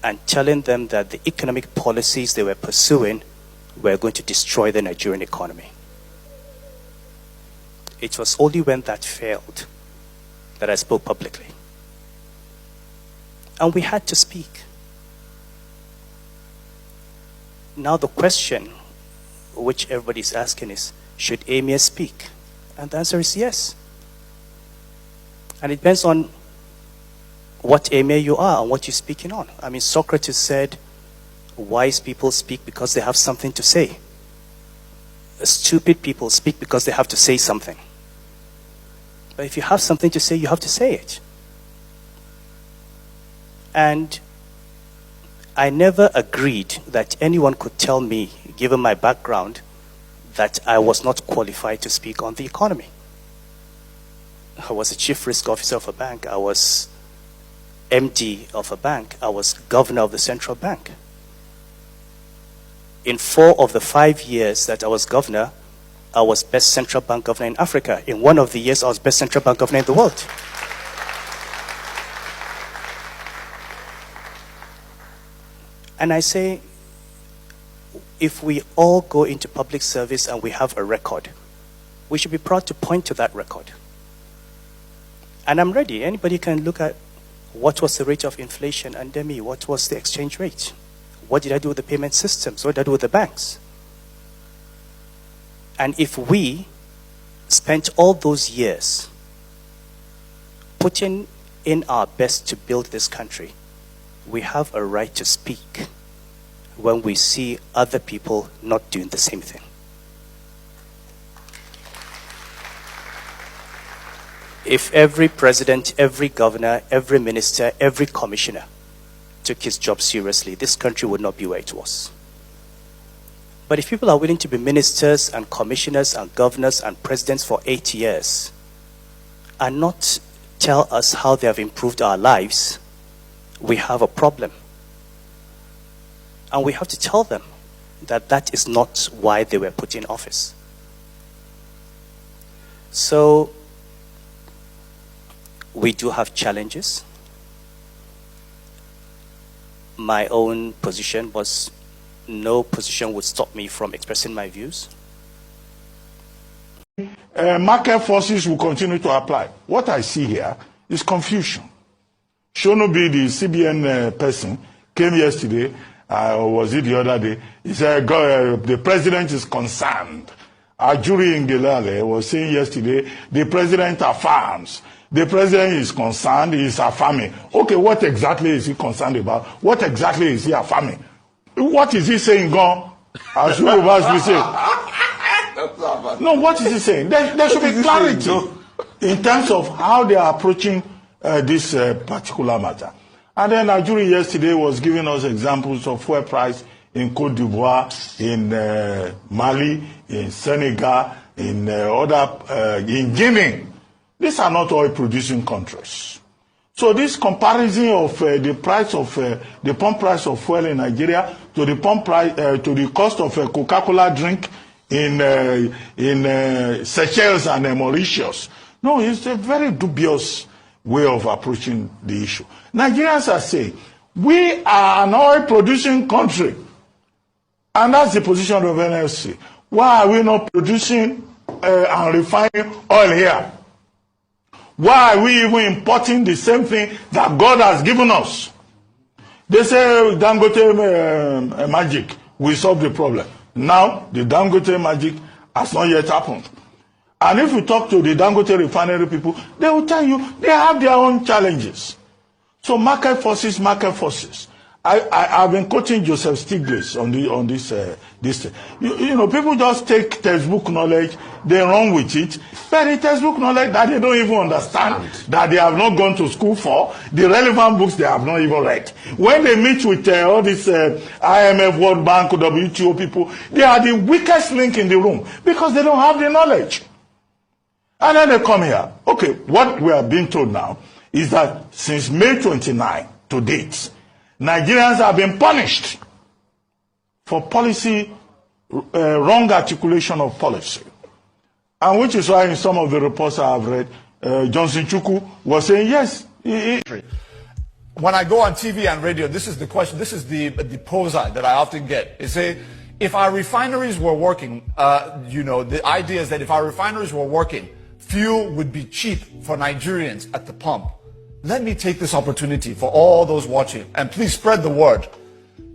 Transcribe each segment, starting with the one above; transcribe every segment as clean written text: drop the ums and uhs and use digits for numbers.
and telling them that the economic policies they were pursuing were going to destroy the Nigerian economy. It was only when that failed that I spoke publicly. And we had to speak. Now the question which everybody is asking is, should Emir speak? And the answer is yes. And it depends on what Emir you are and what you're speaking on. I mean, Socrates said, wise people speak because they have something to say. Stupid people speak because they have to say something. But if you have something to say, you have to say it. And I never agreed that anyone could tell me, given my background, that I was not qualified to speak on the economy. I was a chief risk officer of a bank. I was MD of a bank. I was governor of the central bank. In 4 of the 5 years that I was governor, I was best central bank governor in Africa. In 1 of the years, I was best central bank governor in the world. And I say, if we all go into public service and we have a record, we should be proud to point to that record. And I'm ready. Anybody can look at what was the rate of inflation under me, what was the exchange rate, what did I do with the payment systems, what did I do with the banks. And if we spent all those years putting in our best to build this country, we have a right to speak when we see other people not doing the same thing. If every president, every governor, every minister, every commissioner took his job seriously, this country would not be where it was. But if people are willing to be ministers and commissioners and governors and presidents for 8 years and not tell us how they have improved our lives, we have a problem. And we have to tell them that that is not why they were put in office. So we do have challenges. My own position was no position would stop me from expressing my views. Market forces will continue to apply. What I see here is confusion. Shonobi, the CBN person, came yesterday, or was it the other day? He said, the president is concerned. Ajuri Ngelale was saying yesterday, the president affirms. The president is concerned, he is affirming. Okay, what exactly is he concerned about? What exactly is he affirming? What is he saying, Gone? As you will say. No, what is he saying? There should be clarity in terms of how they are approaching this particular matter. And then Ajuri yesterday was giving us examples of fuel price in Cote d'Ivoire, in Mali, in Senegal, in in Guinea. These are not oil-producing countries. So this comparison of the price of the pump price of fuel in Nigeria to the pump price to the cost of a Coca-Cola drink in Seychelles and Mauritius, no, it's a very dubious way of approaching the issue. Nigerians are saying, we are an oil-producing country, and that's the position of NLC. Why are we not producing and refining oil here? Why are we even importing the same thing that God has given us? They say Dangote magic will solve the problem. Now, the Dangote magic has not yet happened. And if you talk to the Dangote refinery people, they will tell you they have their own challenges. So market forces, market forces. I've been quoting Joseph Stiglitz on this. You know, people just take textbook knowledge, they run with it. But the textbook knowledge that they don't even understand, that they have not gone to school for, the relevant books they have not even read. When they meet with all these IMF, World Bank, WTO people, they are the weakest link in the room because they don't have the knowledge. And then they come here. Okay, what we are being told now is that since May 29 to date, Nigerians have been punished for policy, wrong articulation of policy. And which is why in some of the reports I have read, Johnson Chukwu was saying, yes. when I go on TV and radio, this is the question, this is the poser that I often get. They say, if our refineries were working, the idea is that if our refineries were working, fuel would be cheap for Nigerians at the pump. Let me take this opportunity for all those watching, and please spread the word,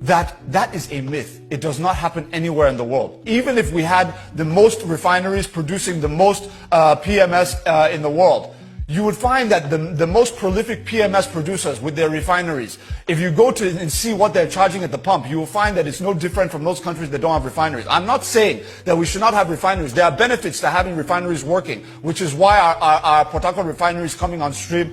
that is a myth. It does not happen anywhere in the world. Even if we had the most refineries producing the most PMS in the world, you would find that the most prolific PMS producers with their refineries, if you go to and see what they're charging at the pump, you will find that it's no different from those countries that don't have refineries. I'm not saying that we should not have refineries. There are benefits to having refineries working, which is why our Port Harcourt refinery is coming on stream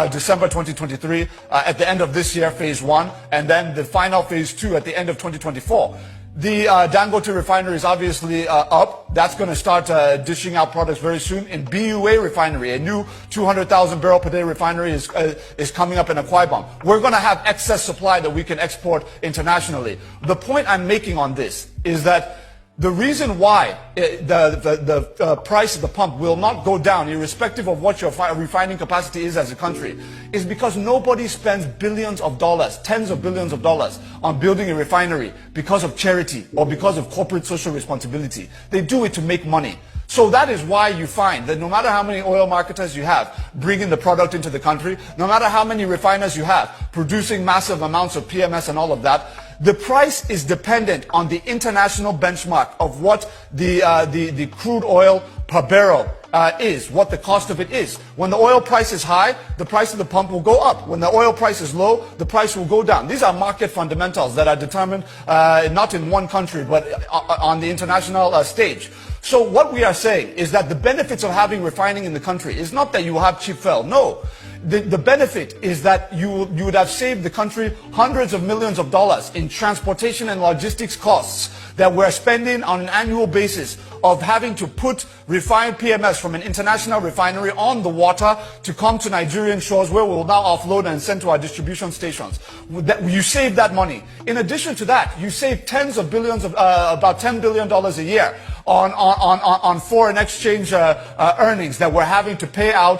December 2023, at the end of this year, phase 1, and then the final phase 2 at the end of 2024. The Dangote refinery is obviously up. That's going to start dishing out products very soon. In BUA refinery, a new 200,000 barrel per day refinery is coming up in Akwa Ibom. We're going to have excess supply that we can export internationally. The point I'm making on this is that the reason why the price of the pump will not go down, irrespective of what your refining capacity is as a country, is because nobody spends billions of dollars, tens of billions of dollars on building a refinery because of charity or because of corporate social responsibility. They do it to make money. So that is why you find that no matter how many oil marketers you have bringing the product into the country, no matter how many refiners you have producing massive amounts of PMS and all of that, the price is dependent on the international benchmark of what the crude oil per barrel is, what the cost of it is. When the oil price is high, the price of the pump will go up. When the oil price is low, the price will go down. These are market fundamentals that are determined not in one country, but on the international stage. So what we are saying is that the benefits of having refining in the country is not that you will have cheap fuel. No. The benefit is that you would have saved the country hundreds of millions of dollars in transportation and logistics costs that we're spending on an annual basis of having to put refined PMS from an international refinery on the water to come to Nigerian shores, where we will now offload and send to our distribution stations. You save that money. In addition to that, you save tens of billions of about $10 billion a year on foreign exchange earnings that we're having to pay out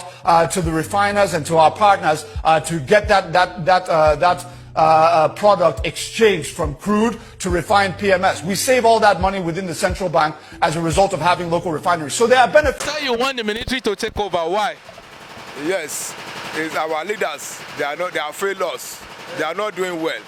to the refiners and to our partners to get that product exchanged from crude to refined PMS. We save all that money within the central bank as a result of having local refineries. So there are benefits. So you want the military to take over? Why? Yes, it's our leaders. They are failures. They are not doing well.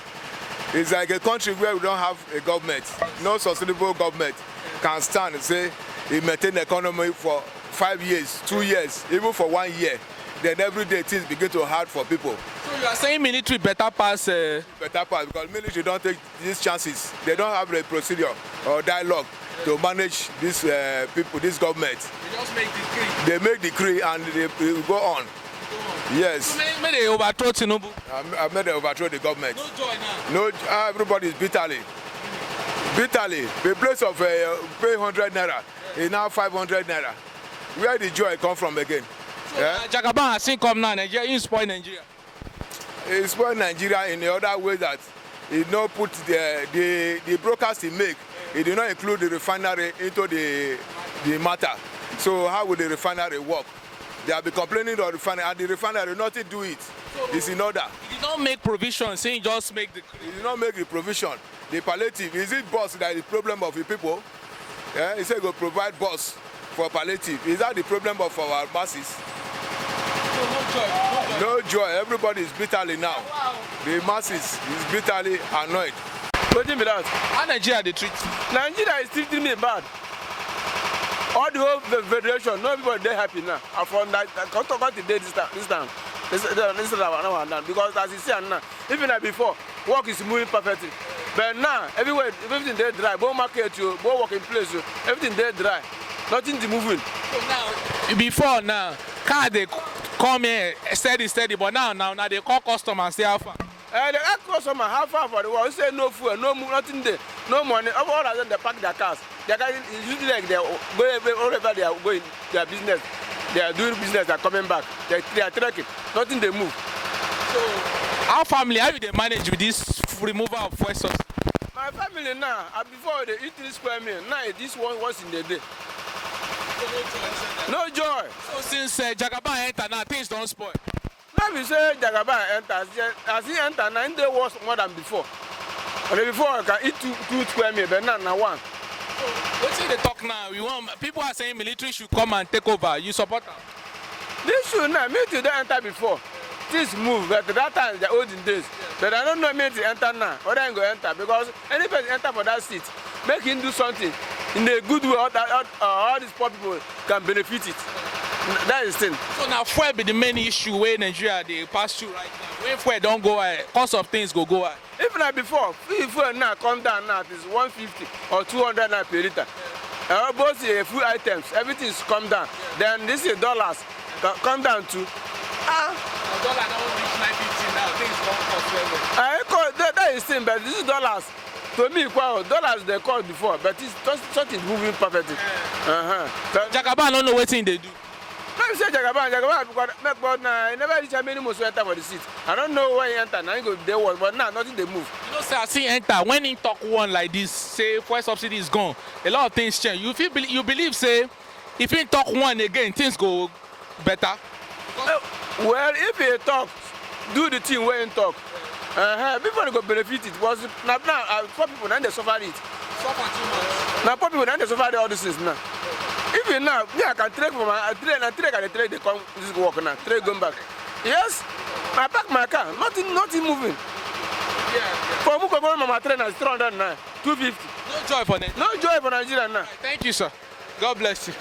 It's like a country where we don't have a government. No sustainable government can stand and say he maintain the economy for 5 years, 2 years, even for 1 year. Then every day things begin to hard for people. So you are saying military better pass? Better pass, because military don't take these chances. They don't have a procedure or dialogue to manage these people, this government. They just make decree. They make decree and they go on. Yes. So may they overthrow Tinubu? I made them overthrow the government. No joy now. No, everybody is bitterly. Bitterly. The place of pay 100 naira is now 500 naira. Where did joy come from again? So Jagaban has seen come now, Nigeria, he spoil Nigeria. He spoil Nigeria in the other way that he not put the brokers he make, he did not include the refinery into the matter. So how will the refinery work? They have been complaining about the refinery, and the refinery nothing do it. So it's in order. He did not make provision, saying just make the... He did not make the provision. The palliative, is it bus that is the problem of the people? Yeah? He said go provide bus for palliative. Is that the problem of our masses? No joy. Everybody is bitterly now. Wow. The masses is bitterly annoyed. What do you mean that? How Nigeria they treat? Nigeria is treating me bad. All the whole federation, no people they happy now. And from that, come today this time. This is now because as you see now, even like before, work is moving perfectly. But now, everywhere, everything they dry. Both market, you, both working place, you, everything they dry. Nothing is moving. So now, before now, car they come here steady, but now they call customers say how far. They ask customer how far for the world. Say no fuel, no nothing there, no money. All of them they pack their cars. Their guys usually like they go wherever they are going, their business. They are doing business. They are coming back. They are trekking. Nothing they move. So, our family, how do they manage with this removal of fuel source? My family now, before they eat 3 square meal, now this one once in the day. No joy. No joy. So since Jagaban enter now, things don't spoil. Now we say Jagaba enters. As he enter, now they was more than before. But before I can eat two square meals, but now one. What's in the talk now? We want people are saying military should come and take over. You support them? They should now. Military don't enter before. This move, but that time the olden days. But I don't know military enter now. Or then go enter because any person enter for that seat, make him do something in a good way. All these poor people can benefit it. That is the thing. So now fuel be the main issue where Nigeria they pass through right now. When fuel don't go high, cost of things go high. Even like before, if fuel now come down now, it is 150 or 200 naira per liter. Both food items, everything is come down. Then this is dollars come down to. Dollar now reach 950 now. Things don't cost well. That is thing, but this is dollars. To me, dollars they cost before, but it's just moving perfectly. So, Jagaba don't know what thing they do. let me say Jagaba because I never reach how many most enter for the seat. I don't know where he enter. Now he go there was, but now nothing they move. You know, sir, I see enter when he talk one like this, say fuel subsidy is gone. A lot of things change. You believe say if he talk one again, things go better. Well, if he talk, do the thing where he talk. People go benefit it. Because now poor people now they suffer it. Suffer too much. Now poor people now they suffer all these things now. Even now, me I can trade for my trade they come this work now. Trade going back. Yes, I park my car. Nothing moving. For me, go my train is 300 now, 250. No joy for them. No joy for Nigeria now. Thank you, sir. God bless you.